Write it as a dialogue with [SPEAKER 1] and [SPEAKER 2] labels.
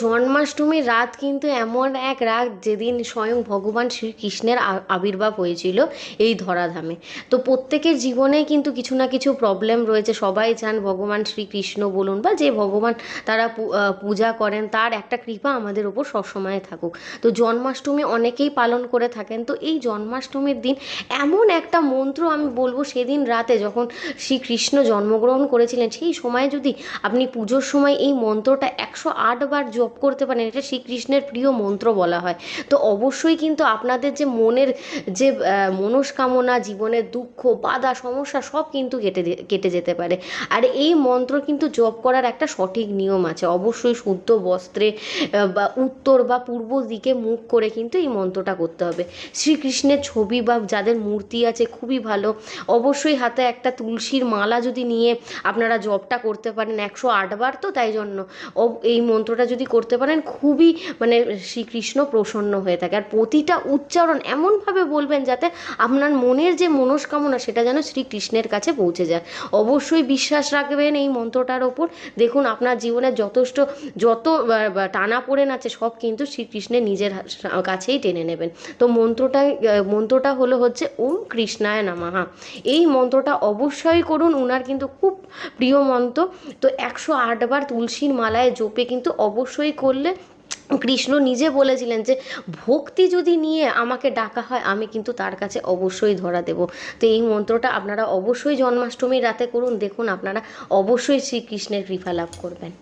[SPEAKER 1] জন্মাষ্টমীর রাত কিন্তু এমন এক রাত যেদিন স্বয়ং ভগবান শ্রীকৃষ্ণের আবির্ভাব হয়েছিল এই ধরাধামে। তো প্রত্যেকের জীবনেই কিন্তু কিছু না কিছু প্রবলেম রয়েছে, সবাই চান ভগবান শ্রীকৃষ্ণ বলুন বা যে ভগবান তারা পূজা করেন তার একটা কৃপা আমাদের ওপর সবসময় থাকুক। তো জন্মাষ্টমী অনেকেই পালন করে থাকেন। তো এই জন্মাষ্টমীর দিন এমন একটা মন্ত্র আমি বলবো, সেদিন রাতে যখন শ্রীকৃষ্ণ জন্মগ্রহণ করেছিলেন সেই সময় যদি আপনি পুজোর সময় এই মন্ত্রটা 108 বার জপ করতে পারেন, এটা শ্রীকৃষ্ণের প্রিয় মন্ত্র বলা হয়। তো অবশ্যই কিন্তু আপনাদের যে মনের যে মনস্কামনা, জীবনের দুঃখ, বাধা, সমস্যা সব কিন্তু কেটে যেতে পারে। আর এই মন্ত্র কিন্তু জপ করার একটা সঠিক নিয়ম আছে। অবশ্যই শুদ্ধ বস্ত্রে বা উত্তর বা পূর্ব দিকে মুখ করে কিন্তু এই মন্ত্রটা করতে হবে। শ্রীকৃষ্ণের ছবি বা যাদের মূর্তি আছে খুবই ভালো। অবশ্যই হাতে একটা তুলসীর মালা যদি নিয়ে আপনারা জপটা করতে পারেন 108 বার, তো তাই জন্য এই মন্ত্রটা যদি করতে পারেন খুবই মানে শ্রীকৃষ্ণ প্রসন্ন হয়ে থাকে। আর প্রতিটা উচ্চারণ এমনভাবে বলবেন যাতে আপনার মনের যে মনস্কামনা সেটা যেন শ্রীকৃষ্ণের কাছে পৌঁছে যায়। অবশ্যই বিশ্বাস রাখবেন এই মন্ত্রটার ওপর। দেখুন আপনার জীবনের যত টানাপোড়েন আছে সব কিন্তু শ্রীকৃষ্ণের নিজের কাছেই টেনে নেবেন। তো মন্ত্রটা হচ্ছে ওম কৃষ্ণায় নমঃ। এই মন্ত্রটা অবশ্যই করুন, উনার কিন্তু খুব প্রিয় মন্ত্র। তো 108 বার তুলসীর মালায় জপে কিন্তু অবশ্যই করলে কৃষ্ণ নিজে বলেছিলেন যে ভক্তি যদি নিয়ে আমাকে ডাকা হয় আমি কিন্তু তার কাছে অবশ্যই ধরা দেব। তো এই মন্ত্রটা আপনারা অবশ্যই জন্মাষ্টমীর রাতে করুন, দেখুন আপনারা অবশ্যই শ্রীকৃষ্ণের কৃপা লাভ করবেন।